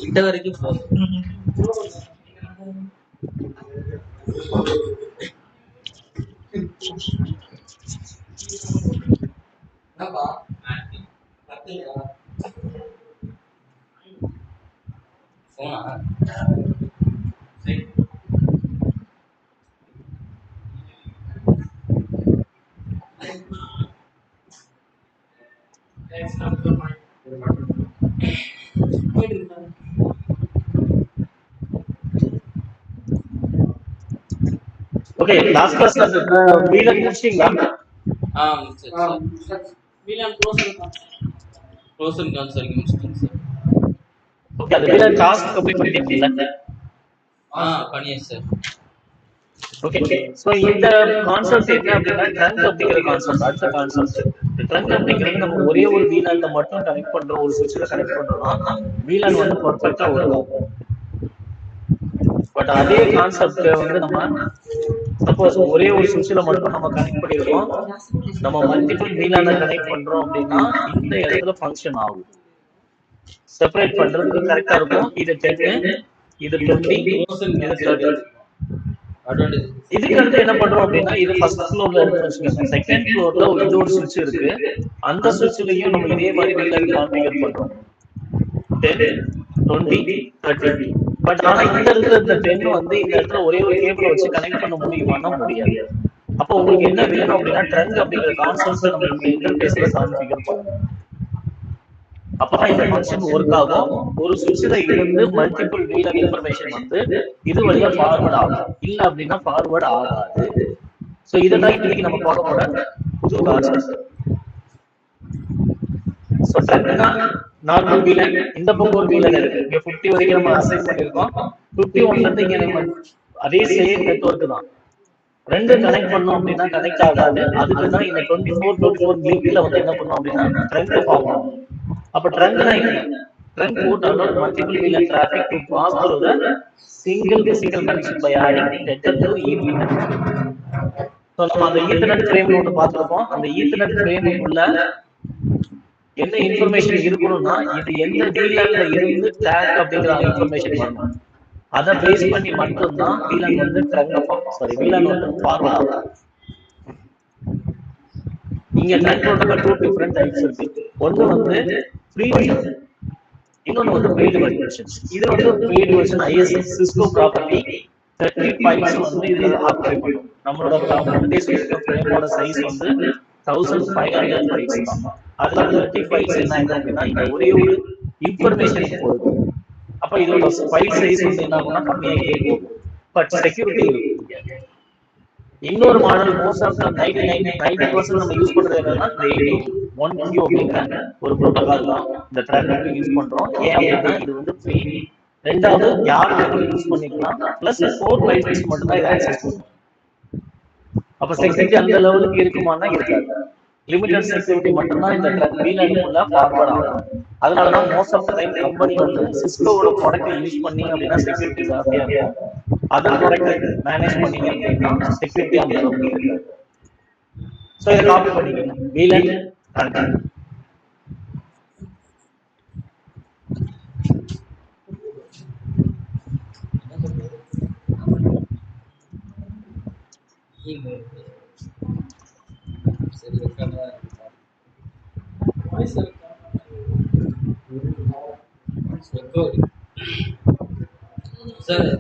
கிட்ட வரைக்கும் okay, last கிளாஸ்ல வீலன் முடிச்சிட்டீங்களா? வீலன் க்ளோஸ் அண்ட் கான்சல் முடிச்சிட்டேன் சார். ஓகே, அது வீலன் டாஸ்க் கம்ப்ளீட் பண்ணிட்டீங்களா? பண்ணியாச்சு சார். ஓகே, சோ இந்த கான்செப்ட் என்ன அப்படின்னா ட்ரங்க் அப்படிங்கிற கான்செப்ட். அடுத்த கான்செப்ட் ட்ரங்க் அப்படிங்கிறது நம்ம ஒரே ஒரு வீலான்ல மட்டும் கனெக்ட் பண்றோம், ஒரு சுவிட்ச்ல கனெக்ட் பண்றோம்னா வீலான் வந்து பர்ஃபெக்ட்டா ஒர்க் ஆகும். பட் அதே கான்செப்ட் வந்து நம்ம சப்போஸ் ஒரே ஒரு சுவிட்ச்ல மட்டும் நம்ம கனெக்ட் பண்ணிருக்கோம், நம்ம மல்டிபிள் வீலான கனெக்ட் பண்றோம் அப்படின்னா இந்த இடத்துல ஃபங்க்ஷன் ஆகும். செப்பரேட் பண்றதுக்கு கரெக்டா இருக்கும். இது 10, இது 20, இது 30. இதுக்கு அடுத்து என்ன பண்றோம் அப்படின்னா இது ஃபர்ஸ்ட் ஃப்ளோர்ல இருக்குன்னு வச்சுக்கோங்க. செகண்ட் ஃப்ளோர்ல இது ஒரு சுவிட்ச் இருக்கு. அந்த சுவிட்ச்லயும் நம்ம இதே மாதிரி வீலன் கான்ஃபிகர் பண்றோம். 10, 20, 30. பட் ஆனா இந்த இருக்கிற இந்த 10 வந்து இந்த இடத்துல ஒரே ஒரு கேபிள வச்சு கனெக்ட் பண்ண முடியுமானா முடியாது. அப்போ உங்களுக்கு என்ன வேணும் அப்படின்னா ட்ரங்க் அப்படிங்கிற கான்செப்ட் நம்ம இந்த இன்டர்ஃபேஸ்ல கான்ஃபிகர் பண்ணணும். அப்பதான் இந்த ஃபங்க்ஷன் ஒர்க் ஆகும். ஒரு சுவிட்ச்ல இருந்து மல்டிபிள் வீலன் இன்ஃபர்மேஷன் வந்து இது வழியா ஃபார்வர்ட் ஆகும். இல்ல அப்படின்னா ஃபார்வர்ட் ஆகாது. சோ இதெல்லாம் இன்னைக்கு நம்ம பார்க்க போற புது கான்செப்ட். சோ ட்ரங்க்னா நார்மல் வீலன், இந்த பக்கம் ஒரு வீலன் இருக்கு. இங்க 50 வரைக்கும் நம்ம அசைன் பண்ணிருக்கோம். 51ல இருந்து இங்க நம்ம அதே சேம் நெட்வொர்க் தான். ரெண்டு கனெக்ட் பண்ணோம் அப்படின்னா கனெக்ட் ஆகாது. அதுக்கு தான் இந்த 24 லிங்க்ல வந்து என்ன பண்ணோம் அப்படின்னா ட்ரங்க் ஃபார்ம் பண்ணும். அப்ப ட்ரங்க்னா என்ன? Trunk would allow multiple VLAN traffic to pass through the single physical connection by adding tether to Ethernet. So நம்ம அந்த ஈத்தர்நெட் ஃப்ரேம்ல ஒன்று பார்த்துருப்போம். அந்த ஈத்தர்நெட் ஃப்ரேமுக்குள்ள என்ன இன்ஃபர்மேஷன் இருக்கணும்னா இது எந்த VLANல இருந்து ட்ராக் அப்படிங்கிற இன்ஃபர்மேஷன் வரணும். அதை பேஸ் பண்ணி மட்டும்தான் VLAN வந்து VLAN வந்து ஃபார்வர்ட் ஆகும். இங்க ட்ரங்க் ப்ரோட்டோகால் 2 டிஃபரெண்ட் டைப்ஸ் இருக்கு. ஒன்று வந்து ஃப்ரீ வெர்ஷன், இன்னொன்று வந்து பெய்டு வெர்ஷன். இது வந்து paid version ISS Cisco property 30 files வந்து இதுல ஆக்குபை பண்ணும். நம்மளோட கம்ப்யூட்டர் சிஸ்டம் ஃப்ரேமோட சைஸ் வந்து 1500 ஃபைல்ஸ் தான். அதுல 30 ஃபைல்ஸ் என்ன ஆகும் அப்படின்னா இந்த ஒரே ஒரு இன்ஃபர்மேஷன் போகுது. அப்ப இதோட ஃபைல் சைஸ் வந்து என்ன ஆகும்னா கம்மியாகிட்டே போகும். பட் செக்யூரிட்டி இருக்கும். இன்னொரு மாடல் மோஸ்ட் ஆஃப் 90% நம்ம யூஸ் பண்றது என்னன்னா 1Q அப்படிங்கிற ஒரு புரோட்டோகால் தான் இந்த ட்ராக்கிங் யூஸ் பண்றோம். ஏன் அப்படின்னா இது வந்து ஃப்ரீ. ரெண்டாவது யார் வேணாலும் யூஸ் பண்ணிக்கலாம். பிளஸ் 4 பைட்ஸ் மட்டும் தான் இதை ஆக்சஸ் பண்ணும். அப்ப செக்யூரிட்டி அந்த லெவலுக்கு இருக்குமானா இருக்காது. லிமிட்டட் செக்யூரிட்டி மட்டும்தான் இந்த VLAN-க்குள்ள ஃபார்வர்ட் ஆகும். அதனாலதான் most of the time company வந்து சிஸ்கோவோட ப்ராடக்ட்டை யூஸ் பண்ணீங்க அப்படின்னா செக்யூரிட்டி ஜாஸ்தியா இருக்கும். அதர் ப்ராடக்ட்டை மேனேஜ் பண்ணீங்க அப்படின்னா செக்யூரிட்டி அந்த அளவுக்கு இருக்காது. சோ இதை காப்பி பண்ணிக்கணும். VLAN connect sir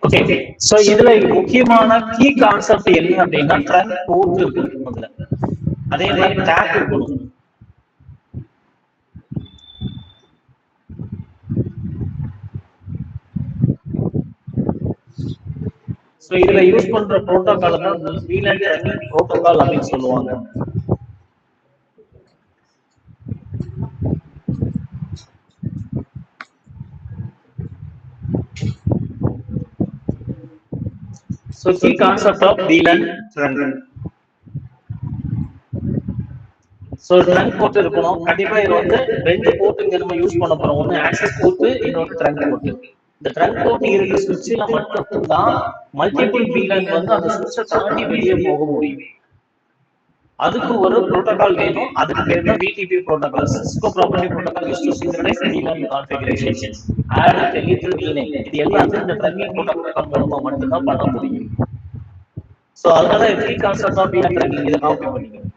okay, so இதுல முக்கியமான கீ கான்செப்ட் என்ன அப்படின்னா ட்ரங்க் போர்ட் இருக்கணும் முதல்ல, அதே மாதிரி டேப் இருக்கணும். சோ இதுல யூஸ் பண்ற புரோட்டோகால் தான் VLAN ட்ரங்கிங் புரோட்டோகால் அப்படின்னு சொல்லுவாங்க. So key concept of VLAN trunk. So trunk port இருக்கணும் கண்டிப்பா. இது வந்து ரெண்டு போர்ட்டுங்க நம்ம யூஸ் பண்ண போறோம், ஒன்னு ஆக்சஸ் போர்ட், இன்னொரு ட்ரங்க் போர்ட். இந்த ட்ரங்க் போர்ட் இருக்க சுவிட்ச்ல மட்டும் தான் மல்டிபிள் VLAN வந்து அந்த சுவிட்சை தாண்டி வெளியே போக முடியும். அதுக்கு ஒரு புரோட்டோகால் வேணும், அதுக்கு பேர் தான் BTP protocol, Cisco proprietary protocol used to synchronise VLAN configuration add delete VLAN. இது எல்லாத்தையும் இந்த ட்ரங்கிங் புரோட்டோகால் மூலமா மட்டும் தான் பண்ண முடியும். சோ அதனால key concept of VLAN trunking இத காப்பி பண்ணிக்கணும்.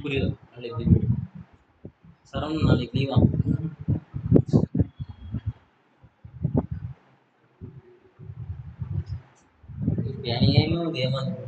புரியுதா? நாளைக்கு leave. சரவணன் நாளைக்கு லீவா? அநியாயமா ஏமாந்து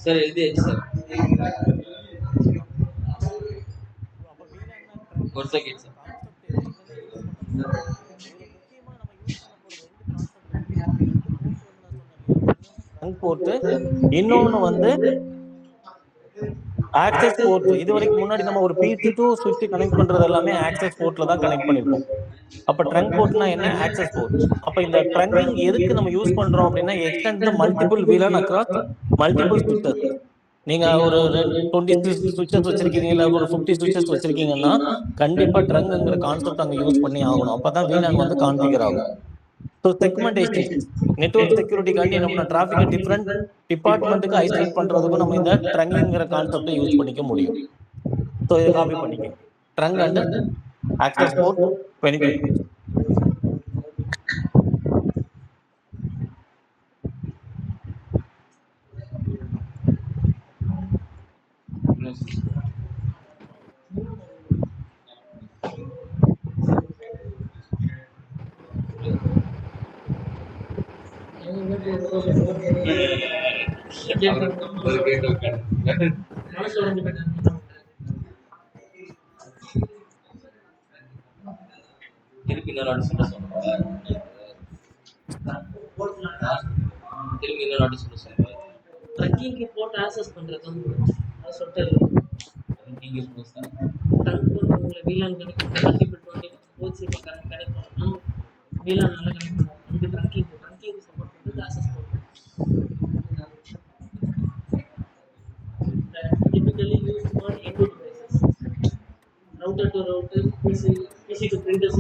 சார் எழுதியாச்சு சார். ஒரு செகண்ட் சார். போட்டு இன்னொன்னு வந்து ஆக்சஸ் போர்ட். இது வரைக்கும் முன்னாடி நம்ம ஒரு PC to switch கனெக்ட் பண்றது எல்லாமே ஆக்சஸ் போர்ட்ல தான் கனெக்ட் பண்ணிருப்போம். அப்ப ட்ரங்க் போர்ட்னா என்ன? Access port. அப்ப இந்த ட்ரங்கிங் எதுக்கு நம்ம யூஸ் பண்றோம் அப்படின்னா, extend the multiple VLAN across multiple ஸ்விட்சஸ். நீங்க ஒரு 20 ஸ்விட்சஸ் வச்சிருக்கீங்க, இல்ல ஒரு 50 ஸ்விட்சஸ் வச்சிருக்கீங்கன்னா கண்டிப்பா ட்ரங்க்ங்கிற கான்செப்ட் அங்க யூஸ் பண்ணி ஆகணும். அப்பதான் VLAN வந்து கான்ஃபிகர் ஆகும். ஸோ செக்மெண்டேஷன், நெட்வொர்க் செக்யூரிட்டிக்காண்டி என்ன பண்ண, டிராஃபிக்கை டிஃப்ரெண்ட் டிபார்ட்மெண்ட்டுக்கு ஐசோலேட் பண்றதுக்கும் நம்ம இந்த ட்ரங்கிங்கிற கான்செப்டை யூஸ் பண்ணிக்க முடியும். ஸோ இதை காப்பி பண்ணிக்க, ட்ரங்க் அண்ட் ஆக்சஸ் போர்ட் 25. திருப்பி இன்னொரு வாட்டி சொல்ல சொல்றேன். திரும்பி இன்னொரு வாட்டி சொல்ல சொல்றேன். ட்ரக்கிங்க்கு போட்டு ஆக்சஸ் பண்றது அது சொல்லிட்டு நீங்க சார் ட்ரங்க் போட்டு உங்களை வீலான் கனெக்ட் பண்ணி மல்டிபிள் 20 போச்சு கனெக்ட் பண்ணணும். வீலான் நல்லா கனெக்ட் பண்ணுவோம். இந்த ட்ரக்கிங் சப்போர்ட் பண்ணுறது ஆக்சஸ் போட்டு typically used for end-to devices. Router to router, PC to printers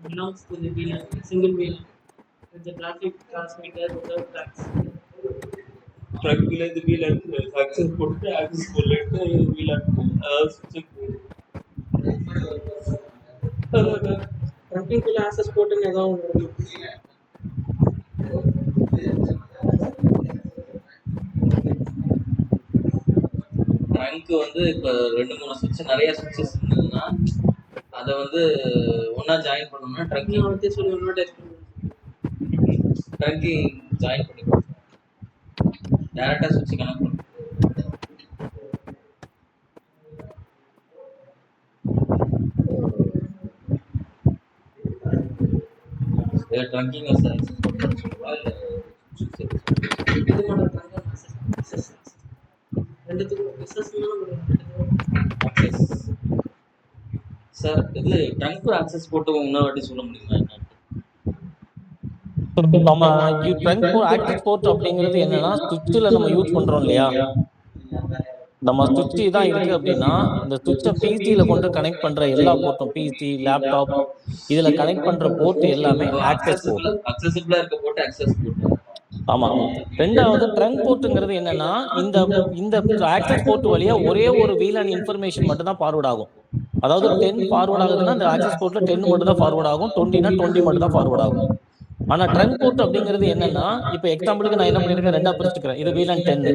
belongs to the VLAN, single VLAN with the graphic transmitter without tracks. ட்ரக்ல இது வீலன் access போட்டு access போட்டு வீலன் சுவிட்ச் ட்ரக்கிங்குள்ள ஆக்சஸ் போட்டுன்னு ஏதாவது ஒன்று இருக்கு. ட்ரங்க் வந்து இப்போ 2-3 சுவிட்ச் நிறைய சுவிட்சஸ் இருந்ததுன்னா அதை வந்து ஒன்றா ஜாயின் பண்ணோம்னா ட்ரக்கிங் வந்து சொல்லி ஒன்றா டெஸ்ட் பண்ணுவோம். ட்ரக்கிங் ஜாயின் பண்ணிக்கலாம், டேரெக்டாக சுவிட்ச் கனெக்ட் பண்ணுவோம். ட்ரக்கிங் சார் இது மட்டும் ட்ரங்க் ஆக்சஸ் ரெண்டுத்துக்கும் பிஸ்னஸ்னா ஆக்சஸ் சார். இது ட்ரங்க் ஆக்சஸ் போட்டு இன்னொரு வாட்டி சொல்ல முடியுமா என்ன? நம்ம ட்ரங்க் ஆக்சஸ் போர்ட் அப்படிங்கிறது என்னன்னா, சுவிட்சில் நம்ம யூஸ் பண்றோம் இல்லையா, நம்ம சுவிட்ச் தான் இருக்கு அப்படின்னா இந்த சுவிட்சை பிசியில கொண்டு கனெக்ட் பண்ற எல்லா போர்ட்டும், பிசி லேப்டாப் இதுல கனெக்ட் பண்ற போர்ட் எல்லாமே ஆக்சஸ் போர்ட். அக்சஸபிளா இருக்க போர்ட் ஆக்சஸ் போர்ட். ஆமா. ரெண்டாவது ட்ரங்க் போர்ட்டுங்கிறது என்னன்னா, இந்த இந்த ஆக்சஸ் போர்ட் வழியா ஒரே ஒரு VLAN இன்ஃபர்மேஷன் மட்டும் தான் ஃபார்வர்ட் ஆகும். அதாவது 10 ஃபார்வர்ட் ஆகுதுன்னா அந்த ஆக்சஸ் போர்ட்ல 10 மட்டும் தான் ஃபார்வர்ட் ஆகும், 20னா 20 மட்டும் தான் ஃபார்வர்ட் ஆகும். ஆனா ட்ரங்க் போர்ட் அப்படிங்கிறது என்னன்னா, இப்ப எக்ஸாம்பிளுக்கு நான் என்ன பண்ணிருக்கேன், ரெண்டா பிரிச்சுக்கிறேன். இது VLAN 10,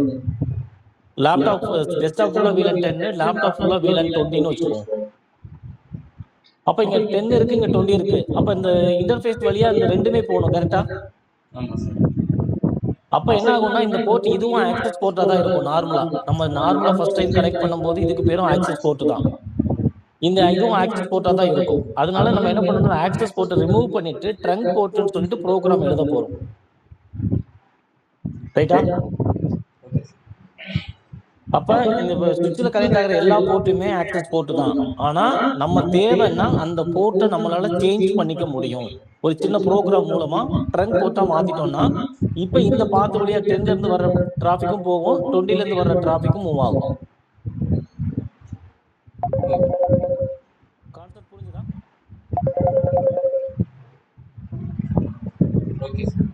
லேப்டாப் டெஸ்க்டாப் ஃபுல்லா VLAN 10, லேப்டாப் ஃபுல்லா VLAN 20ன்னு வச்சுக்குவோம். அப்ப இங்க 10 இருக்கு, இங்க 20 இருக்கு. அப்ப இந்த இன்டர்ஃபேஸ் வழியா இந்த ரெண்டுமே போகணும், கரெக்டா? ஆமா சார். அப்ப என்ன ஆகும்னா, இந்த போர்ட் இதுவும் ஆக்சஸ் போர்ட்டா தான் இருக்கும் நார்மலா. நம்ம நார்மலா ஃபர்ஸ்ட் டைம் கனெக்ட் பண்ணும்போது இதுக்கு பேரும் ஆக்சஸ் போர்ட் தான். இந்த இதுவும் ஆக்சஸ் போர்ட்டா தான் இருக்கும். அதனால நம்ம என்ன பண்ணணும், ஆக்சஸ் போர்ட்டை ரிமூவ் பண்ணிட்டு ட்ரங்க் போர்ட்னு சொல்லிட்டு ப்ரோக்ராம் எழுத போறோம். ரைட்டா? அப்ப இந்த சுவிட்ச்ல கனெக்ட் ஆகிற எல்லா போர்ட்டுமே ஆக்சஸ் போர்ட் தான். ஆனா நம்ம தேவைன்னா அந்த போர்ட்டை நம்மளால சேஞ்ச் பண்ணிக்க முடியும். ஒரு சின்ன ப்ரோக்ராம் மூலமா ட்ரங்க் போர்ட்டா மாத்திட்டோம்னா, இப்ப இந்த பாத்து வழியா 10ல இருந்து வர்ற டிராபிக்கும் போகும், 20ல இருந்து வர்ற டிராபிக்கும் மூவ் ஆகும். கான்செப்ட் புரிஞ்சுதா? Okay sir.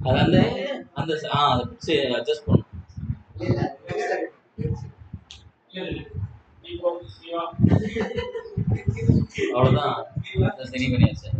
அது அந்த அந்த அதை பிடிச்சி அட்ஜஸ்ட் பண்ணும். அவ்வளவுதான், சரி பண்ணியாச்சு.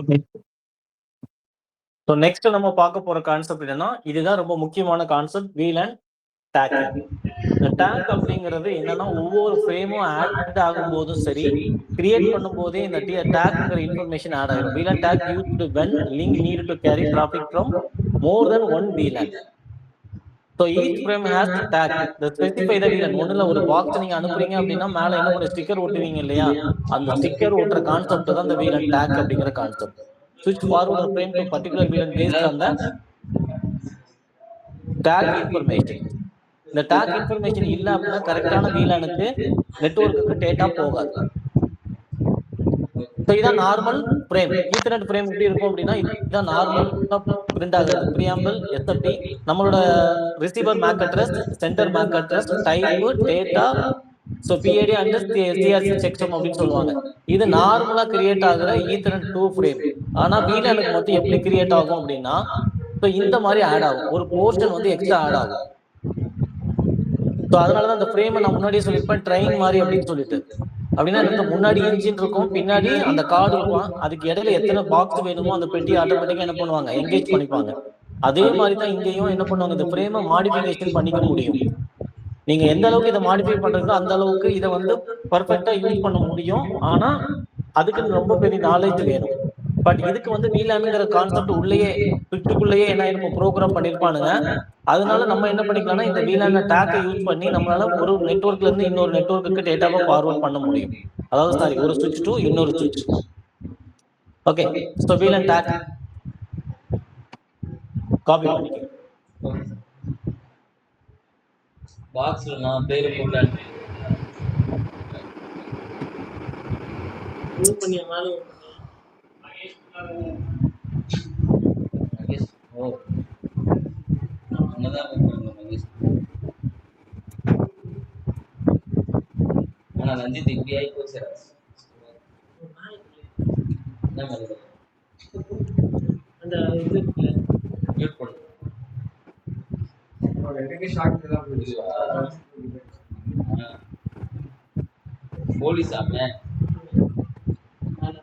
ஓகே. ஸோ நெக்ஸ்ட் நம்ம பார்க்க போற கான்செப்ட் என்னன்னா, இதுதான் ரொம்ப முக்கியமான கான்செப்ட், வீல் அண்ட் டேக்கிங். இந்த டேக் அப்படிங்கிறது என்னன்னா, ஒவ்வொரு ஃப்ரேமும் ஆட் ஆகும்போதும் சரி, கிரியேட் பண்ணும்போதே இந்த டேக்ங்கிற இன்ஃபர்மேஷன் ஆட் ஆயிடும். VLAN and tag used when link need to carry traffic from more than one VLAN. So each frame has tag the specify the VLAN. ஒன்றுல ஒரு பாக்ஸ் நீங்க அனுப்புறீங்க அப்படின்னா மேல என்ன பண்ண ஸ்டிக்கர் ஒட்டுவீங்க இல்லையா, அந்த ஸ்டிக்கர் ஒட்டுற கான்செப்ட் தான் இந்த வீல் அண்ட் டேக் அப்படிங்கிற concept. Switch forward the frame to particular VLAN based on the tag information. இந்த tag information இல்ல அப்படின்னா கரெக்டான VLAN-க்கு நெட்வொர்க்குக்கு டேட்டா போகாது. ஸோ இதான் நார்மல் ஃப்ரேம். ஈத்தர்நெட் ஃப்ரேம் எப்படி இருக்கும் அப்படின்னா, இதுதான் நார்மலா பிரிண்ட் ஆகுது. ப்ரியாம்பிள், எஸ்எஃப்டி, நம்மளோட receiver MAC address, centre MAC address, type, data, so PID and CRC checksum அப்படின்னு சொல்லுவாங்க. இது நார்மலா கிரியேட் ஆகுற ஈத்தர்நெட் 2 ஃப்ரேம். ஆனா வீலானுக்கு மட்டும் எப்படி கிரியேட் ஆகும் அப்படின்னா, ஸோ இந்த மாதிரி ஆட் ஆகும், ஒரு போர்ஷன் வந்து எக்ஸ்ட்ரா ஆட் ஆகும். ஸோ அதனாலதான் அந்த ஃப்ரேமை நான் முன்னாடியே சொல்லியிருப்பேன் ட்ரெயின் மாதிரி அப்படின்னு சொல்லிட்டு. அப்படின்னா எனக்கு முன்னாடி இன்ஜின் இருக்கும், பின்னாடி அந்த கார்டு இருக்கும், அதுக்கு இடையில எத்தனை பாக்ஸ் வேணுமோ அந்த பெட்டி ஆட்டோமேட்டிக்கா என்ன பண்ணுவாங்க, என்கேஜ் பண்ணிப்பாங்க. அதே மாதிரி தான் இங்கேயும் என்ன பண்ணுவாங்க, இந்த ஃப்ரேமை மாடிஃபிகேஷன் பண்ணிக்க முடியும். நீங்க எந்த அளவுக்கு இதை மாடிஃபை பண்றீங்களோ அந்த அளவுக்கு இதை வந்து பர்ஃபெக்டா யூஸ் பண்ண முடியும். ஆனா அதுக்கு ரொம்ப பெரிய நாலேஜ் வேணும். பட் இதுக்கு வந்து வீலானுங்கிற கான்செப்ட் உள்ளேயே சுவிட்சுக்குள்ளேயே என்ன இருக்கும், ப்ரோக்ராம் பண்ணிருப்பானுங்க. அதனால நம்ம என்ன பண்ணிக்கலாம்னா, இந்த வீலான டேக்கை யூஸ் பண்ணி நம்மளால ஒரு நெட்வொர்க்ல இருந்து இன்னொரு நெட்வொர்க்குக்கு டேட்டாவை ஃபார்வர்ட் பண்ண முடியும். அதாவது சாரி, ஒரு சுவிட்ச் டு இன்னொரு சுவிட்ச். Okay, so VLAN tag copy பண்ணிக்க. பாக்ஸ்ல நான் பேரு போட்டேன். மூவ் பண்ணி மேல மகேஷ். ஓ, அங்கதான் கூப்பிடுங்க மகேஷ். ஆனா ரஞ்சித் இப்படி ஆகி போச்சு. என்ன மாதிரி அந்த இது இருக்குல்ல, மியூட் பண்ணு. இதுவா? போலீஸ் அவன். மேல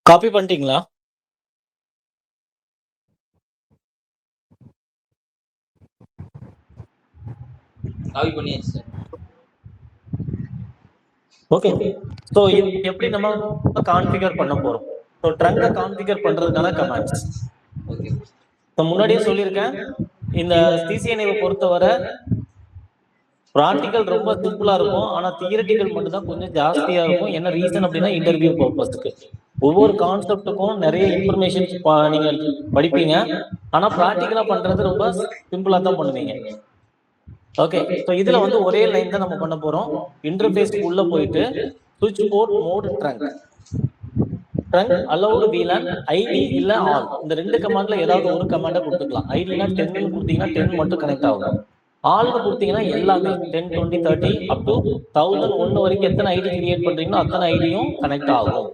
காப்பி பண்ணிட்டீங்களா? காப்பி பண்ணியாச்சு சார். ஓகே. ஸோ இது எப்படி நம்ம கான்ஃபிகர் பண்ண போறோம்? ஸோ ட்ரங்கை கான்ஃபிகர் பண்றதுக்கான கமாண்ட்ஸ். ஓகே. ஸோ முன்னாடியே சொல்லியிருக்கேன், இந்த சிசிஎன்ஏவை பொறுத்தவரை ப்ராக்டிக்கல் ரொம்ப சிம்பிளா இருக்கும், ஆனா தியரிட்டிக்கல் மட்டும் தான் கொஞ்சம் ஜாஸ்தியா இருக்கும். என்ன ரீசன் அப்படின்னா இன்டர்வியூ பர்பஸ்க்கு ஒவ்வொரு கான்செப்டுக்கும் நிறைய இன்ஃபர்மேஷன்ஸ் நீங்க படிப்பீங்க, ஆனா ப்ராக்டிக்கலா பண்றது ரொம்ப சிம்பிளா தான் பண்ணுவீங்க. ஓகே. ஸோ இதுல வந்து ஒரே லைன் தான் நம்ம பண்ண போறோம். இன்டர்ஃபேஸ்க்கு உள்ள போயிட்டு சுவிட்ச் port mode trunk allowed VLAN ID இல்ல ஆல், இந்த ரெண்டு கமாண்ட்ல ஏதாவது ஒரு கமாண்டை கொடுத்துக்கலாம். ஐடினா 10 கொடுத்தீங்கன்னா 10 மட்டும் கனெக்ட் ஆகும். ஆல்னு கொடுத்தீங்கன்னா எல்லாமே 10 20 30 அப் டு 1001 வரைக்கும் எத்தனை ஐடி கிரியேட் பண்றீங்களோ அத்தனை ஐடியும் கனெக்ட் ஆகும்.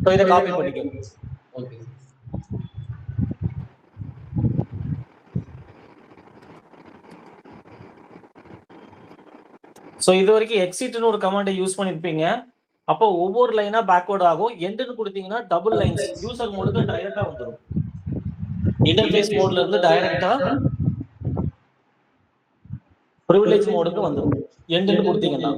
ஸோ இதை காப்பி பண்ணிக்கோங்க. ஓகே. ஸோ இது வரைக்கும் எக்ஸிட்னு ஒரு கமாண்டை யூஸ் பண்ணிருப்பீங்க. அப்போ ஒவ்வொரு லைனா பேக்வர்ட் ஆகும். எண்டுன்னு கொடுத்தீங்கன்னா டபுள் லைன்ஸ் யூசர் மோடுக்கு டைரக்டா வந்துடும். இன்டர்ஃபேஸ் மோட்ல இருந்து டைரக்டா ப்ரிவிலேஜ் மோடுக்கு வந்துடும் எண்டுன்னு கொடுத்தீங்கன்னா.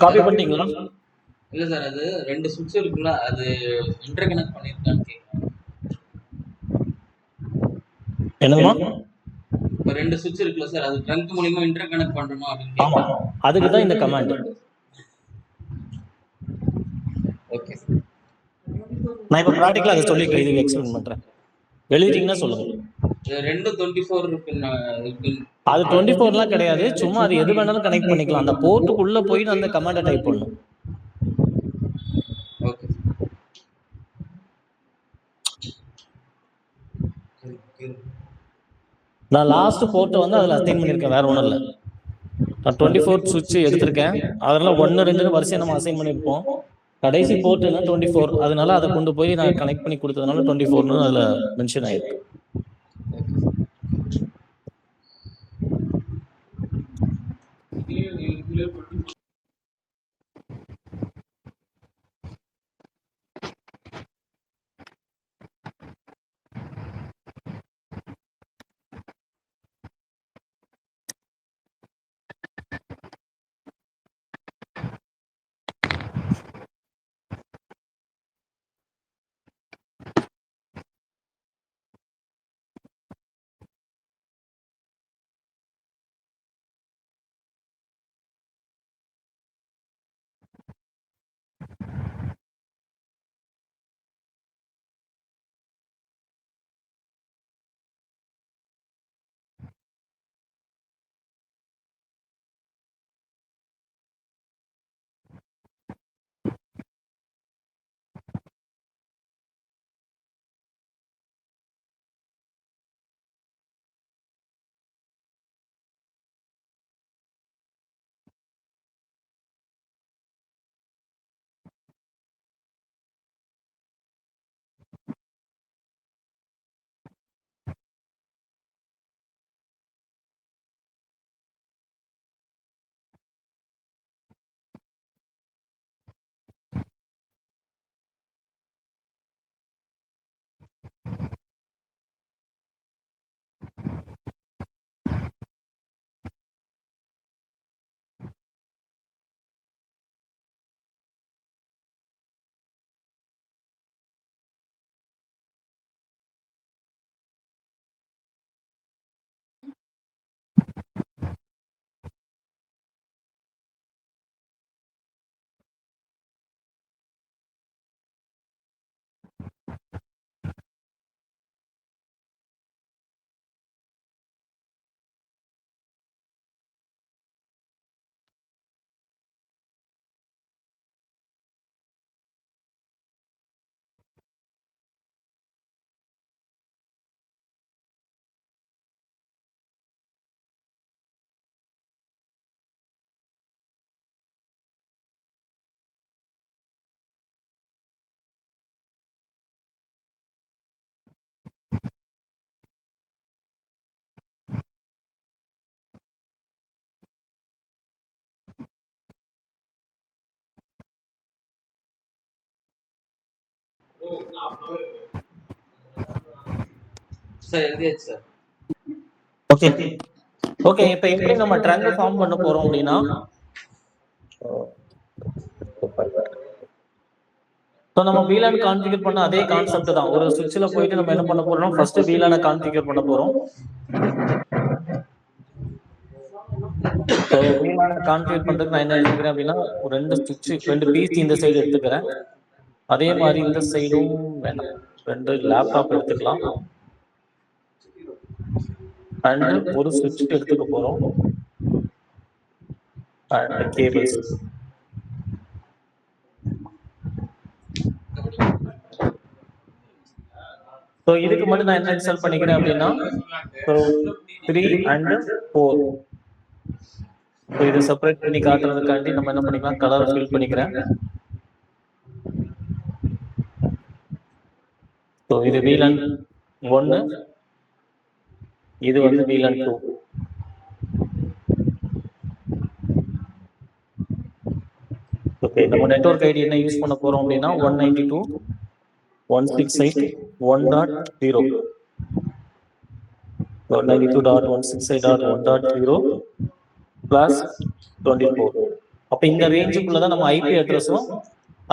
காப்பி பண்ணிட்டீங்களா? இல்ல சார், அது 2 சுவிட்ச் இருக்குல்ல, அது இன்டர் கனெக்ட் பண்ணிருக்கான்னு கேக்குறேன். என்னதுமா? இப்போ 2 சுவிட்ச் இருக்குல்ல சார், அது ட்ரங்க் மூலியமா இன்டர் கனெக்ட் பண்ணணும் அப்படின்னு ஆமா, கேட்குறாங்க. அதுக்கு தான் இந்த கமாண்ட். ஓகே. நான் இப்போ ப்ராக்டிக்கலா அதை சொல்லி இது எக்ஸ்பிளைன் பண்றேன். எழுதிட்டீங்கன்னா சொல்லுங்க. இது 2 24 இருக்குன்னு அது 24லாம் கிடையாது, சும்மா அது எது வேணாலும் கனெக்ட் பண்ணிக்கலாம். அந்த போர்ட்டுக்குள்ள போய் அந்த கமாண்டை டைப் பண்ணணும். ஓகே. நான் லாஸ்ட் போர்ட்டை வந்து அதில் அசைன் பண்ணியிருக்கேன், வேற ஒன்றும் இல்லை. நான் 24 சுவிட்ச் எடுத்திருக்கேன், அதெல்லாம் 1 2 வரிசையை நம்ம அசைன் பண்ணியிருப்போம். கடைசி போர்ட் என்ன 24, அதனால அதை கொண்டு போய் நான் கனெக்ட் பண்ணி கொடுத்ததுனால 24னு அதில் மென்ஷன் ஆயிருக்கு. சார் எழுதியாச்சு சார். Okay okay. இப்போ எப்படி நம்ம ட்ரங்க் ஃபார்ம் பண்ண போறோம் அப்படின்னா, ஸோ நம்ம VLAN கான்ஃபிகர் பண்ண அதே கான்செப்ட் தான். ஒரு சுவிட்சில் போயிட்டு நம்ம என்ன பண்ண போறோம், ஃபர்ஸ்ட் VLAN கான்ஃபிகர் பண்ண போறோம். ஸோ VLAN கான்ஃபிகர் பண்றதுக்கு நான் என்ன எடுத்துக்கிறேன் அப்படின்னா, ஒரு 2 சுவிட்ச் 2 PC இந்த சைடு எடுத்துக்கிறேன். அதே மாதிரி இந்த சைடும் வேண்டாம், 2 லேப்டாப் எடுத்துக்கலாம். அண்ட் ஒரு சுவிட்ச் எடுத்துக்க போறோம். And cables. ஸோ இதுக்கு மட்டும் நான் என்ன இன்ஸ்டால் பண்ணிக்கிறேன் அப்படின்னா, ஸோ 3 and 4. ஸோ இதை செப்பரேட் பண்ணி காட்டுறதுக்காண்டி நம்ம என்ன பண்ணிக்கலாம், கலர் ஃபில் பண்ணிக்கிறேன். ஸோ இது VLAN 1, இது வந்து VLAN 2. ஓகே, நம்ம நெட்வொர்க் ஐடி என்ன யூஸ் பண்ண போறோம் அப்படின்னா 192.168.1.0. 192.168.1.0 பிளஸ் 24. அப்ப இந்த ரேஞ்சுக்குள்ள தான் நம்ம ஐபி அட்ரஸும்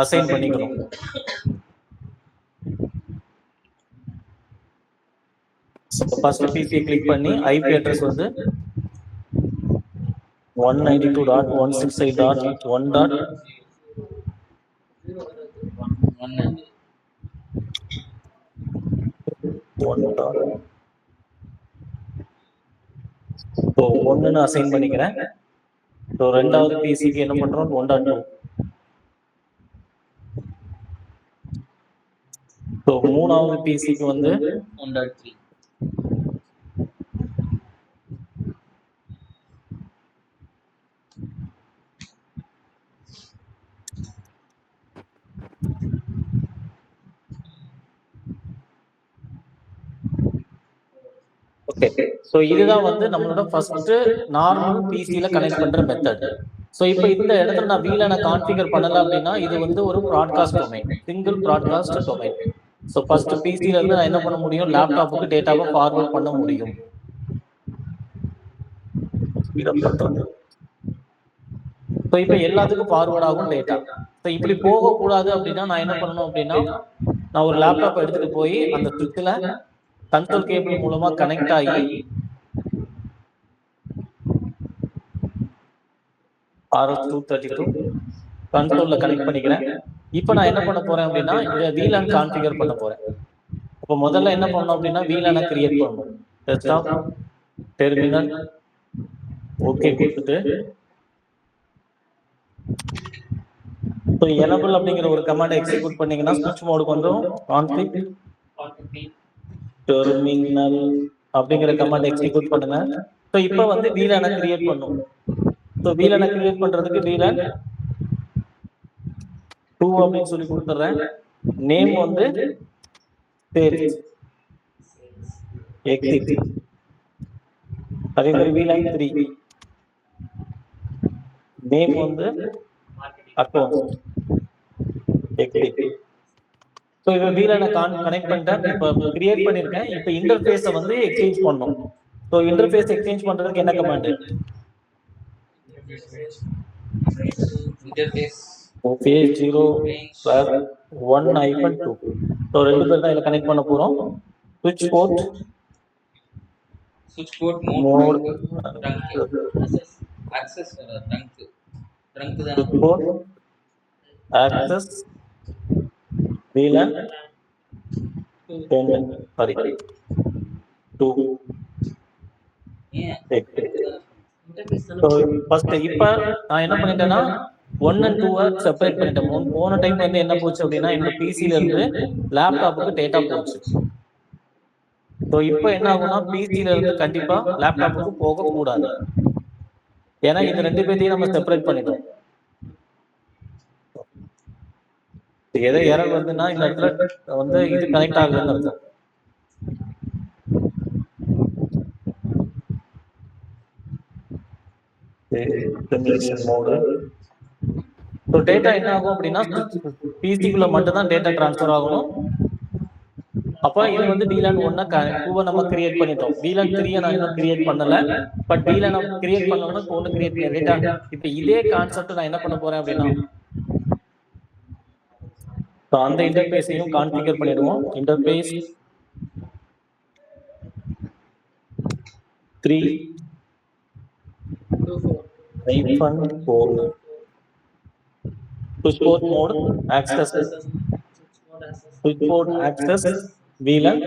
அசைன் பண்ணிக்கணும். ஸோ ஃபர்ஸ்ட் பிசியை கிளிக் பண்ணி ஐபி அட்ரஸ் வந்து 192.168.1. 1 ஸோ 1ன்னு அசைன் பண்ணிக்கிறேன். ஸோ ரெண்டாவது பிசிக்கு என்ன பண்றோம் 1.2. ஸோ மூணாவது பிசிக்கு வந்து 1.3. ஓகே. ஸோ இதுதான் வந்து நம்மளோட ஃபர்ஸ்ட் நார்மல் பிசியில கனெக்ட் பண்ற மெத்தட். ஸோ இப்போ இந்த இடத்துல நான் VLAN கான்ஃபிகர் பண்ணல அப்படின்னா இது வந்து ஒரு broadcast domain, single broadcast domain. So first பிசியில இருந்து நான் என்ன பண்ண முடியும், லேப்டாப்புக்கு டேட்டாவை ஃபார்வர்ட் பண்ண முடியும். ஸோ இப்போ எல்லாத்துக்கும் ஃபார்வர்ட் ஆகும் டேட்டா. ஸோ இப்படி போகக்கூடாது அப்படின்னா நான் என்ன பண்ணணும் அப்படின்னா, நான் ஒரு லேப்டாப் எடுத்துட்டு போய் அந்த சுவிட்சில் கண்ட்ரோல் கேபிள் மூலமா கனெக்ட் ஆகி RS-232 கண்ட்ரோல்ல கனெக்ட் பண்ணிக்கிறேன். இப்போ நான் என்ன பண்ண போறேன் அப்படின்னா இதை VLAN கான்ஃபிகர் பண்ண போறேன். இப்போ முதல்ல என்ன பண்ணணும் அப்படின்னா VLAN கிரியேட் பண்ணணும். டெஸ்க்டாப் டெர்மினல் ஓகே கொடுத்துட்டு ஸோ எனபிள் அப்படிங்கிற ஒரு கமாண்டை எக்ஸிக்யூட் பண்ணீங்கன்னா ஸ்விட்ச் மோடுக்கு வந்துடும். கான்ஃபிக் டெர்மினல் அப்படிங்கிற கமாண்ட் எக்ஸிக்யூட் பண்ணுங்க. ஸோ இப்போ வந்து VLAN கிரியேட் பண்ணும். ஸோ VLAN கிரியேட் பண்றதுக்கு VLAN 2 அப்படின்னு சொல்லி கொடுத்துட்றேன். நேம் வந்து சேல்ஸ் எக்ஸிட். அதே மாதிரி VLAN 3 நேம் வந்து அக்கௌண்ட் எக்ஸிட். ஸோ இப்போ VLAN கனெக்ட் பண்ணிட்டேன். இப்போ கிரியேட் பண்ணியிருக்கேன். இப்போ இன்டர்ஃபேஸை வந்து எக்ஸ்சேஞ்ச் பண்ணணும். ஸோ இன்டர்ஃபேஸ் எக்ஸ்சேஞ்ச் பண்றதுக்கு என்ன கமாண்ட், இன்டர்ஃபேஸ் phase 0/1-2. ஸோ ரெண்டு பேர் தான் இதில் கனெக்ட் பண்ண போகிறோம். சுவிட்ச் போர்ட் மோட் ஆக்சஸ் ட்ரங்க் தான் சுவிட்ச் port access VLAN 2. So first இப்போ நான் என்ன பண்ணிட்டேன்னா 1 and 2 செப்பரேட் பண்ணிட்டேன். போன டைம் வந்து என்ன போச்சு அப்படின்னா இந்த பிசில இருந்து லேப்டாப்புக்கு டேட்டா போச்சு. ஸோ இப்போ என்ன ஆகும்னா பிசில இருந்து கண்டிப்பா லேப்டாப்புக்கு போகக்கூடாது. ஏன்னா இது ரெண்டு பேர்த்தையும் நம்ம செப்பரேட் பண்ணிட்டோம். எதோ எரர் வருதுன்னா இந்த இடத்துல வந்து இது கனெக்ட் ஆகுதுன்னு அர்த்தம். ஸோ டேட்டா என்ன ஆகும் அப்படின்னா பிசிக்குள்ள மட்டும் தான் டேட்டா டிரான்ஸ்ஃபர் ஆகணும். அப்போ இது வந்து VLAN 1 நம்ம கிரியேட் பண்ணிட்டோம். VLAN 3 நான் இன்னும் கிரியேட் பண்ணல. பட் VLAN கிரியேட் பண்ணோம்னா ஒன்று கிரியேட் பண்ண டேட்டா. இப்போ இதே கான்செப்ட் நான் என்ன பண்ண போறேன் அப்படின்னா அந்த இன்டர்ஃபேஸையும் கான்ஃபிகர் பண்ணிடுவோம். Interface 3-4 switch port mode access VLAN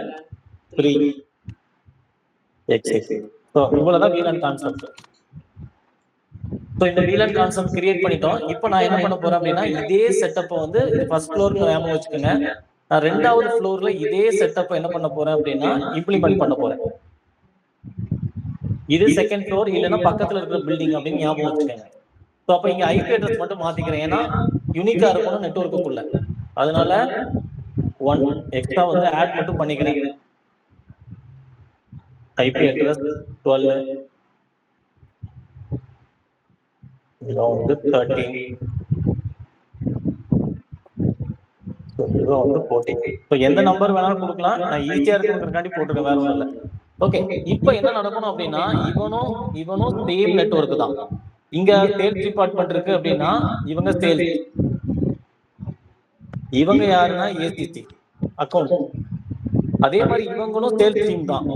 3 exit. So இவ்வளவுதான் VLAN கான்செப்ட். ஸோ இந்த VLAN கான்செப்ட் கிரியேட் பண்ணிட்டோம். இப்போ நான் என்ன பண்ண போறேன் அப்படின்னா இதே செட்டப்பை வந்து ஃபர்ஸ்ட் ஃப்ளோர்ல ஞாபகம் வச்சுக்கோங்க. நான் ரெண்டாவது ஃப்ளோர்ல இதே செட்டப்பை என்ன பண்ண போறேன் அப்படின்னா இம்ப்ளிமெண்ட் பண்ண போறேன். இது செகண்ட் ஃப்ளோர் இல்லைன்னா பக்கத்துல இருக்கிற பில்டிங் அப்படின்னு ஞாபகம் வச்சுக்கோங்க. ஸோ அப்போ இங்க ஐபி அட்ரஸ் மட்டும் மாத்திக்கிறேன். ஏன்னா யூனிக்கா இருக்கணும் நெட்வொர்க்குள்ள. அதனால 1 எக்ஸ்ட்ரா வந்து ஆட் மட்டும் பண்ணிக்கிறேன். ஐபி அட்ரஸ் 12 வந்து 13 வந்து 14. ஸோ எந்த நம்பர் வேணாலும் கொடுக்கலாம். நான் ஈஸியா இருக்கிறதுக்காண்டி போட்டுருக்கேன், வேற ஒன்றும் இல்லை. ஓகே, இப்போ என்ன நடக்கணும் அப்படின்னா இவனும் சேம் நெட்வொர்க் தான். இங்க சேல்ஸ் டிபார்ட்மெண்ட் இருக்கு அப்படின்னா இவங்க சேல்ஸ், இவங்க யாருன்னா ஏசிசி அக்கௌண்ட். அதே மாதிரி இவங்களும் சேல்ஸ் டீம் தான்.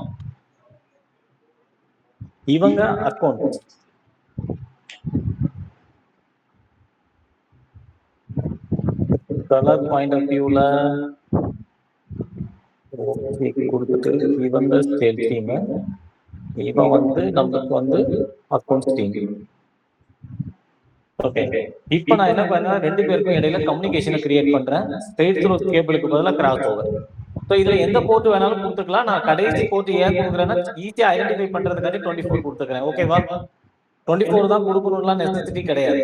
இவங்க அக்கௌண்ட். கலர் பாயிண்ட் ஆஃப் வியூல கொடுத்துட்டு இவங்க ஸ்டேட் டீம், இவன் வந்து நமக்கு வந்து அக்கௌண்ட்ஸ் டீம். ஓகே, இப்போ நான் என்ன பண்றேன், ரெண்டு பேருக்கும் இடையில கம்யூனிகேஷனை கிரியேட் பண்றேன். ஸ்ட்ரெயிட் த்ரூ கேபிளுக்கு பதிலாக கிராஸ் ஓவர். ஸோ இதுல எந்த போர்ட் வேணாலும் கொடுத்துக்கலாம். நான் கடைசி போர்ட் ஏன் கொடுக்குறேன்னா ஈஸியா ஐடென்டிஃபை பண்றதுக்காண்டி 24 கொடுத்துக்கிறேன். ஓகேவா? 24 தான் கொடுக்கணும்லாம் நெசசிட்டி கிடையாது.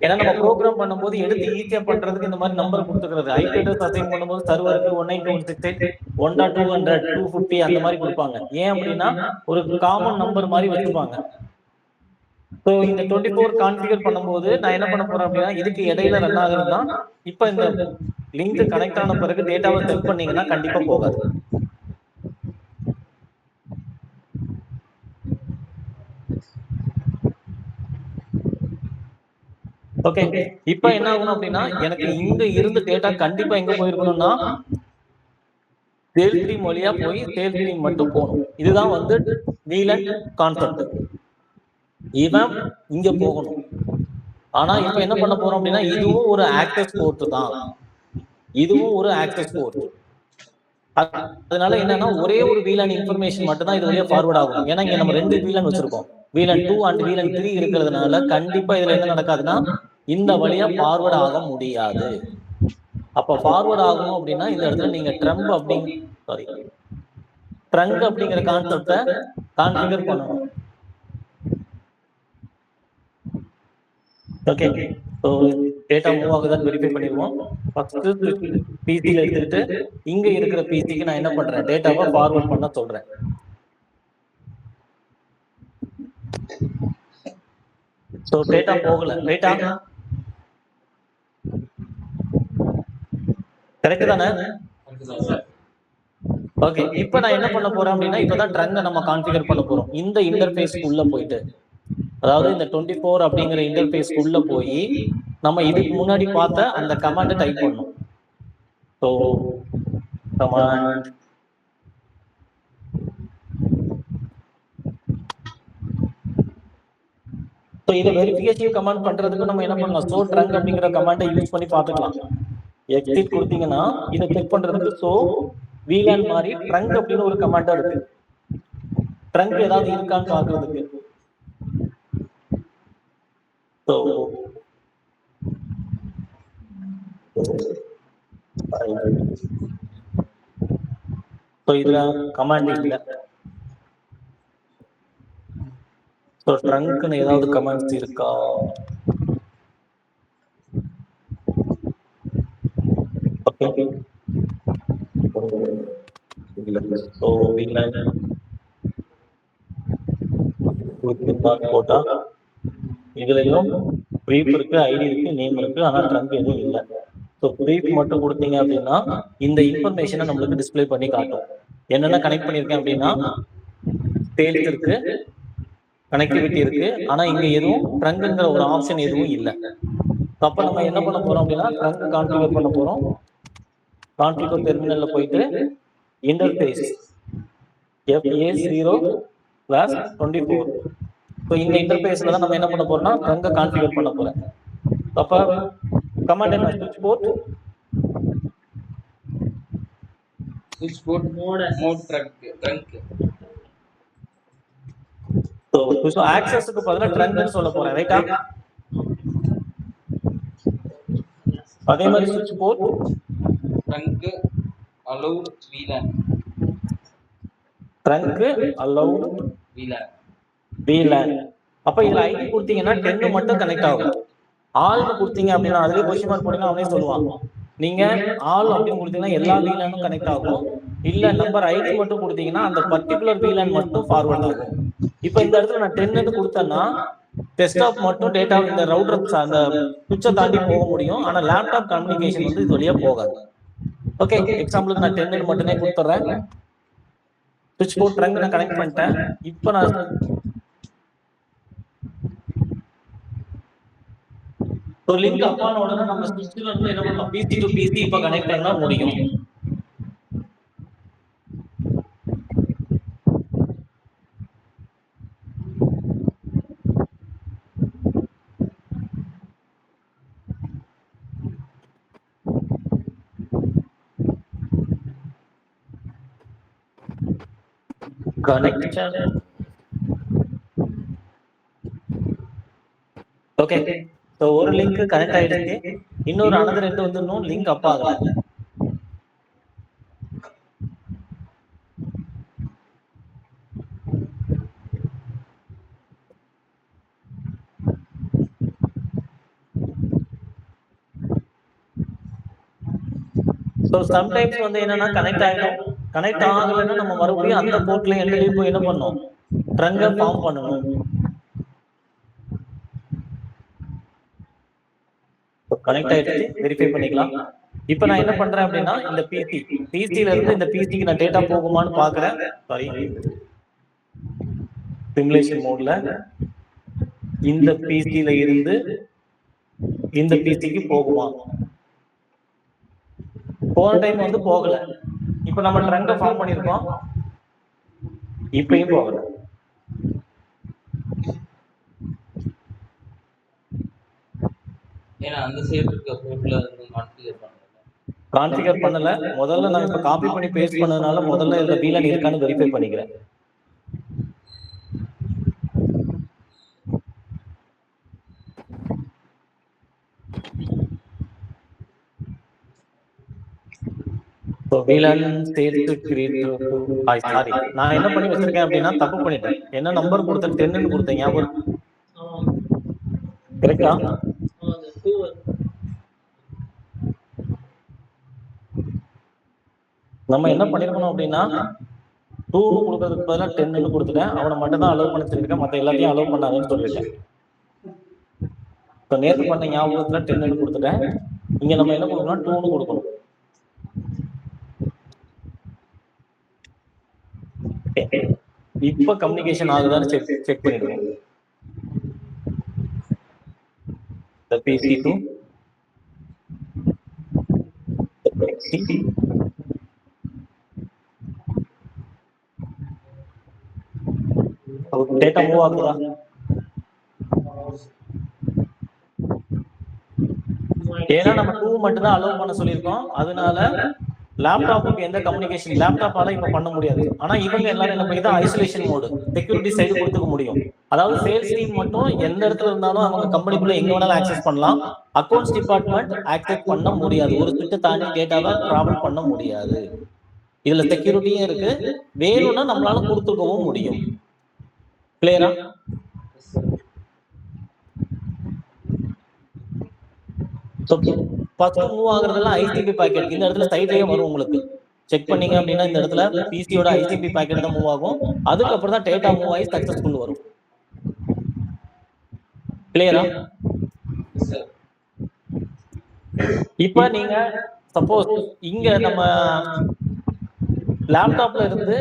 ஏன்னா நம்ம ப்ரோக்ராம் பண்ணும்போது எடுத்து ஈஸியா பண்றதுக்கு இந்த மாதிரி நம்பர் கொடுத்துக்கிறது. ஐபி அட்ரஸ் அசைன் பண்ணும்போது சர்வருக்கு 192.168 1.200 250 அந்த மாதிரி கொடுப்பாங்க. ஏன் அப்படின்னா ஒரு காமன் நம்பர் மாதிரி வச்சுப்பாங்க. ஸோ இந்த 24 கான்ஃபிகர் பண்ணும்போது நான் என்ன பண்ண போறேன் அப்படின்னா இதுக்கு இடையில ரன் ஆகுறது தான். இப்போ இந்த லிங்க் கனெக்ட் ஆன பிறகு டேட்டாவை செட் பண்ணீங்கன்னா கண்டிப்பா போகாது. ஓகே, இப்போ என்ன ஆகணும் அப்படின்னா எனக்கு இங்க இருந்து டேட்டா கண்டிப்பா எங்க போயிருக்கணும்னா சேல் ஸ்ட்ரீம் வழியா போய் சேல் ஸ்ட்ரீம் மட்டும் போகணும். இதுதான் வந்து VLAN கான்செப்ட். இவன் இங்க போகணும். ஆனா இப்ப என்ன பண்ண போறோம் அப்படின்னா இதுவும் ஒரு ஆக்சஸ் போர்ட் தான். இதுவும் ஒரு ஆக்சஸ் போர்ட். அதனால என்னன்னா ஒரே ஒரு VLAN இன்ஃபர்மேஷன் மட்டும் தான் இது வழியா ஃபார்வர்ட் ஆகும். ஏன்னா இங்க நம்ம 2 VLAN வச்சிருக்கோம். VLAN 2 and VLAN 3 இருக்கிறதுனால கண்டிப்பா இதுல என்ன நடக்காதுன்னா இந்த வழியா ஃபார்வர்ட் ஆக முடியாது. அப்ப ஃபார்வர்ட் ஆகணும் அப்படின்னா இந்த இடத்துல நீங்க ட்ரங்க் அப்படிங்கிற கான்செப்டை கான்ஃபிகர் பண்ணணும். ஓகே, ஸோ டேட்டா மூவ் ஆகுதான்னு வெரிஃபை பண்ணிடுவோம். ஃபர்ஸ்ட் பிசியில் எடுத்துக்கிட்டு இங்க இருக்கிற பிசிக்கு நான் என்ன பண்றேன், டேட்டாவை ஃபார்வர்ட் பண்ண சொல்றேன். ஸோ டேட்டா போகல, ரைட்டா? கரெக்ட் தானே? ஓகே, இப்போ நான் என்ன பண்ண போறேன் அப்படின்னா இப்பதான் ட்ரங்கை நம்ம கான்ஃபிகர் பண்ண போறோம். இந்த இன்டர்ஃபேஸ்க்கு உள்ள போயிட்டு, அதாவது இந்த 24 அப்படிங்கிற இன்டர்ஃபேஸ் உள்ள போய் நம்ம இதுக்கு முன்னாடி பார்த்த அந்த கமாண்டை டைப் பண்ணணும். ஸோ கமாண்ட் ஸோ இதை வெரிஃபிகேஷன் கமாண்ட் பண்றதுக்கு நம்ம என்ன பண்ணலாம், ஸோ ட்ரங்க் அப்படிங்கிற கமாண்டை யூஸ் பண்ணி பார்த்துக்கலாம். எக்ஸிட் கொடுத்தீங்கன்னா இதை செக் பண்றதுக்கு ஸோ VLAN மாதிரி ட்ரங்க் அப்படின்னு ஒரு கமாண்டா இருக்கு. ட்ரங்க் ஏதாவது இருக்கான்னு பார்க்கறதுக்கு. இதுல கமாண்ட் இல்ல. ஸோ ட்ரங்க்னு ஏதாவது கமாண்ட்ஸ் இருக்கா? ஓகே, ஸோ VLAN போட்டா இதுலயும் ப்ரீஃப் இருக்கு, ஐடி இருக்கு, நேம் இருக்கு, ஆனா ட்ரங்க் எதுவும் இல்லை. ஸோ ப்ரீஃப் மட்டும் கொடுத்தீங்க அப்படின்னா இந்த இன்ஃபர்மேஷனை நம்மளுக்கு டிஸ்பிளே பண்ணி காட்டும். என்னென்ன கனெக்ட் பண்ணியிருக்கேன் அப்படின்னா சேல்ஸ் இருக்கு, கனெக்டிவிட்டி இருக்கு, ஆனா இங்க எதுவும் ட்ரங்க்ங்கிற ஒரு ஆப்ஷன் எதுவும் இல்லை. அப்ப நம்ம என்ன பண்ண போறோம் அப்படின்னா ட்ரங்க் கான்ஃபிகர் பண்ண போறோம். கான்ஃபிகர் டெர்மினல்ல போயிட்டு இன்டர்ஃபேஸ் FA0/24. ஸோ இந்த இன்டர்ஃபேஸ்ல தான் நம்ம என்ன பண்ண போறோம்னா ட்ரங்கை கான்ஃபிகர் பண்ண போறேன். அப்ப கமாண்ட் என்ன, ஸ்விட்ச் போர்ட் மோட் ட்ரங்க். ஸோ ஆக்சஸ்க்கு பதிலா ட்ரங்க்னு சொல்ல போறேன், ரைட்டா? அதே மாதிரி ஸ்விட்ச் port trunk allow VLAN. Trunk allow VLAN. அப்ப இதுல ஐடி கொடுத்தீங்கன்னா 10 மட்டும் கனெக்ட் ஆகும். ஆல்னு கொடுத்தீங்க அப்படின்னா அதுலயே கொஸ்டின் மார்க் போட்டீங்கன்னா அவனே சொல்லுவான். நீங்க ஆல் அப்படின்னு கொடுத்தீங்கன்னா எல்லா VLAN-ம் கனெக்ட் ஆகும். இல்ல நம்பர் ஐடி மட்டும் கொடுத்தீங்கன்னா அந்த பர்டிகுலர் VLAN மட்டும் ஃபார்வர்ட் ஆகும். இப்போ இந்த இடத்துல நான் 10 கொடுத்தேன்னா டெஸ்க்டாப் மட்டும் டேட்டா இந்த ரவுட்டர் அந்த சுவிட்சை தாண்டி போக முடியும். ஆனா லேப்டாப் கம்யூனிகேஷன் வந்து இது வழியா போகாது. ஓகே, எக்ஸாம்பிளுக்கு நான் 10 மட்டுமே கொடுத்துறேன். ஸ்விட்ச் போர்ட் ட்ரங்க் நான் கனெக்ட் பண்ணிட்டேன். இப்போ நான் லிங்க் அப்பான உடனே நம்ம ஸ்விட்ச்ல இருந்து என்ன பண்ணலாம், PC to PC இப்ப கனெக்ட் பண்ணா முடியும். connection. Okay, so ஒரு லிங்க் கனெக்ட் ஆயிடுச்சு, இன்னொரு another end வந்து இன்னும் லிங்க் அப் ஆகல. ஸோ சம்டைம்ஸ் வந்து என்னன்னா கனெக்ட் ஆகிடும், கனெக்ட் ஆகலைன்னா நம்ம மறுபடியும் அந்த போர்ட்ல எண்ட்லேயும் போய் என்ன பண்ணணும், ட்ரங்கை ஃபார்ம் பண்ணணும். கனெக்ட் ஆயிடுச்சு, வெரிஃபை பண்ணிக்கலாம். இப்போ நான் என்ன பண்றேன் அப்படின்னா இந்த பிசில இருந்து இந்த பிசிக்கு நான் டேட்டா போகுமான்னு பாக்குறேன். சாரி, சிமுலேஷன் மோட்ல இந்த பிசில இருந்து இந்த பிசிக்கு போகுமா, போன டைம் வந்து போகல. இப்போ நம்ம ட்ரங்கை ஃபார்ம் பண்ணியிருக்கோம், இப்பயும் போகல. ஏன்னா அந்த சைடு இருக்க போர்ட்ல கான்ஃபிகர் பண்ணல. முதல்ல நான் இப்ப காப்பி பண்ணி பேஸ்ட் பண்ணதுனால முதல்ல இதுல VLAN இருக்கான்னு வெரிஃபை பண்ணிக்கிறேன். So VLAN sales to create to sorry, நான் என்ன பண்ணி வச்சிருக்கேன் அப்படின்னா தப்பு பண்ணிட்டேன். என்ன நம்பர் கொடுத்தேன், 10 ன்னு கொடுத்தேன், ஞாபகம் கரெக்டா? நம்ம என்ன பண்ணிருக்கணும் அப்படின்னா 2 கொடுக்கறதுக்கு பதிலாக 10 கொடுத்துட்டேன். அவனை மட்டும் தான் அலோவ் பண்ண சொல்லியிருக்கேன், மற்ற எல்லாத்தையும் அலோவ் பண்ணாதுன்னு சொல்லியிருக்கேன். இப்போ நேற்று பண்ண ஞாபகத்துல 10 கொடுத்துட்டேன். இங்க நம்ம என்ன கொடுக்கணும், 2 கொடுக்கணும். இப்ப கம்யூனிகேஷன் ஆகுதான்னு செக் பண்ணிடுவோம். PC2 டேட்டா மூவ் ஆகுதா? ஏன்னா நம்ம 2 மட்டும் தான் அலோவ் பண்ண சொல்லியிருக்கோம், அதனால லேப்டாப்புக்கு எந்த கம்யூனிகேஷன் லேப்டாப்பால இப்ப பண்ண முடியாது. ஆனா இவங்க எல்லாரும் என்ன பண்ணி ஐசோலேஷன் மோடு செக்யூரிட்டி சைடு கொடுத்துக்க முடியும். அதாவது சேல்ஸ் டீம் மட்டும் எந்த இடத்துல இருந்தாலும் அவங்க கம்பெனிக்குள்ள எங்க வேணாலும் ஆக்சஸ் பண்ணலாம். அக்கௌண்ட்ஸ் டிபார்ட்மெண்ட் ஆக்சஸ் பண்ண முடியாது, ஒரு சுவிட்சை தாண்டி டேட்டாவை டிராவல் பண்ண முடியாது. இதுல செக்யூரிட்டியும் இருக்கு, வேணும்னா நம்மளால கொடுத்துக்கவும் முடியும். கிளியரா? ஃபர்ஸ்ட் மூவ் ஆகுறதெல்லாம் ஐசிபி பாக்கெட் இந்த இடத்துல சைட்லயே வரும். உங்களுக்கு செக் பண்ணீங்க அப்படின்னா இந்த இடத்துல பிசியோட ஐசிபி பாக்கெட் தான் மூவ் ஆகும், அதுக்கப்புறம் தான் டேட்டா மூவ் ஆகி சக்சஸ்ஃபுல் வரும். கிளியரா? இப்ப நீங்க சப்போஸ் இங்க நம்ம லேப்டாப்ல இருந்து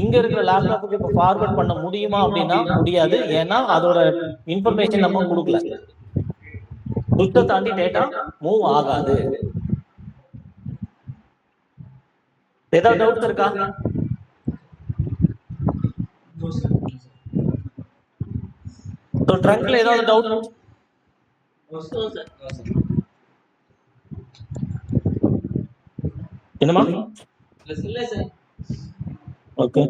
இங்க இருக்கிற லேப்டாப்புக்கு இப்ப ஃபார்வர்ட் பண்ண முடியுமா அப்படின்னா முடியாது. ஏன்னா அதோட இன்ஃபர்மேஷன் நம்ம கொடுக்கல, சுத்த தாண்டி டேட்டா மூவ் ஆகாது. ஏதாவது டவுட் இருக்கா? ட்ரங்க்ல ஏதாவது டவுட்? என்னமா? ஓகே,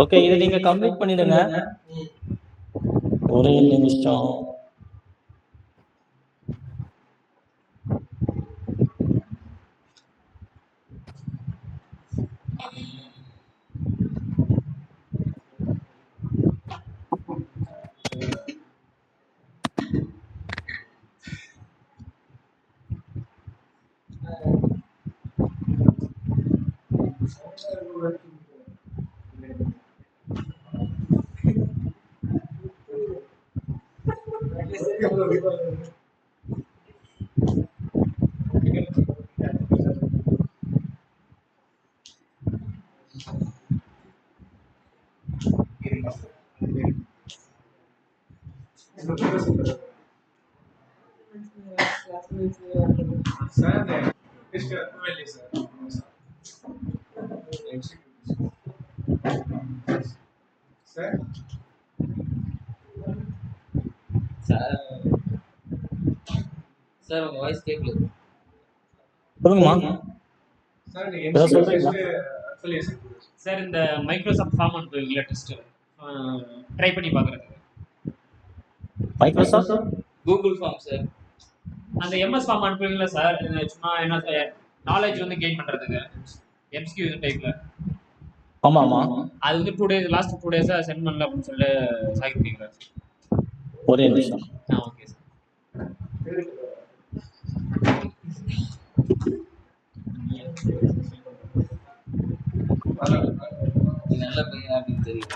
ஓகே, இதை நீங்க கம்ப்ளீட் பண்ணிடுங்க. ஒரே நிமிஷம். சார் சார் உங்க வாய்ஸ் கேட்கல. சொல்லுங்கம்மா. ஏதாவது சொல்றீங்களா? சார் இந்த மைக்ரோசாஃப்ட் ஃபார்ம் அனுப்புவீங்களா டெஸ்ட் ட்ரை பண்ணி பார்க்குறதுக்கு? Microsoft Google form sir. அந்த எம்எஸ் ஃபார்ம் அனுப்புவீங்களா சார்? சும்மா என்ன நாலேஜ் வந்து கெயின் பண்ணுறதுக்கு எம்ஸ்கியூ டைப்ல. ஆமாமா. அது வந்து 2 days லாஸ்ட் 2 days சென்ட் பண்ணல அப்படின்னு சொல்லி சாகிக்கிறீங்களா? ஒரே நிமிஷம். Okay sir. நல்ல பையன் அப்படின்னு தெரியும்.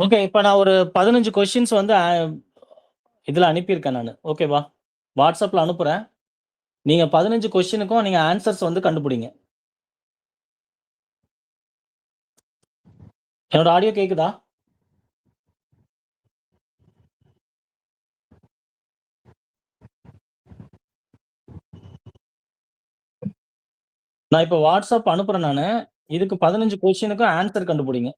ஓகே. இப்ப நான் ஒரு 15 கொஸ்டின்ஸ் வந்து இதுல அனுப்பியிருக்கேன் நானு. ஓகேவா? வாட்ஸ்அப்ல அனுப்புறேன். நீங்க 15 கொஸ்டினுக்கும் நீங்க ஆன்சர்ஸ் வந்து கண்டுபிடிங்க. என்னோட ஆடியோ கேக்குதா? நான் இப்ப வாட்ஸ்அப் அனுப்புறேன் நானு. இதுக்கு 15 கொஸ்டினுக்கும் ஆன்சர் கண்டுபிடிங்க.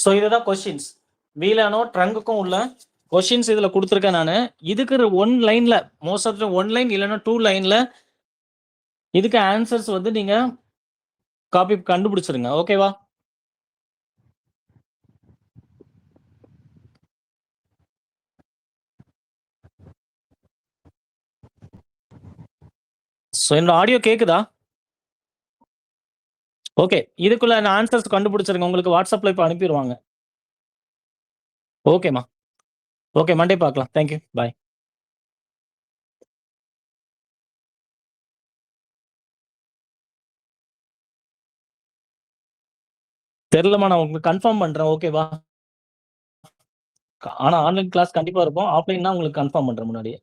ஸோ இதுதான் கொஸ்டின்ஸ். வீலானோ ட்ரங்குக்கும் உள்ள கொஸ்டின்ஸ் இதுல கொடுத்துருக்கேன் நானு. இதுக்கு 1 லைன்ல மோஸ்ட் ஆஃப் 1 லைன் இல்லைன்னா 2 லைன்ல இதுக்கு ஆன்சர்ஸ் வந்து நீங்க காப்பி கண்டுபிடிச்சிருங்க. ஓகேவா? ஸோ என்னோட ஆடியோ கேக்குதா? ஓகே. இதுக்குள்ள ஆன்சர்ஸ் கண்டுபிடிச்சிருங்க. உங்களுக்கு வாட்ஸ்அப்ல இப்போ அனுப்பிடுவாங்க. ஓகேம்மா. ஓகே. மண்டே பார்க்கலாம். தேங்க்யூ. பாய். தெரியலம்மா, நான் உங்களுக்கு கன்ஃபார்ம் பண்றேன். ஓகேவா? ஆனா ஆன்லைன் கிளாஸ் கண்டிப்பா இருக்கும். ஆஃப்லைன்னா உங்களுக்கு கன்ஃபார்ம் பண்றேன் முன்னாடியே.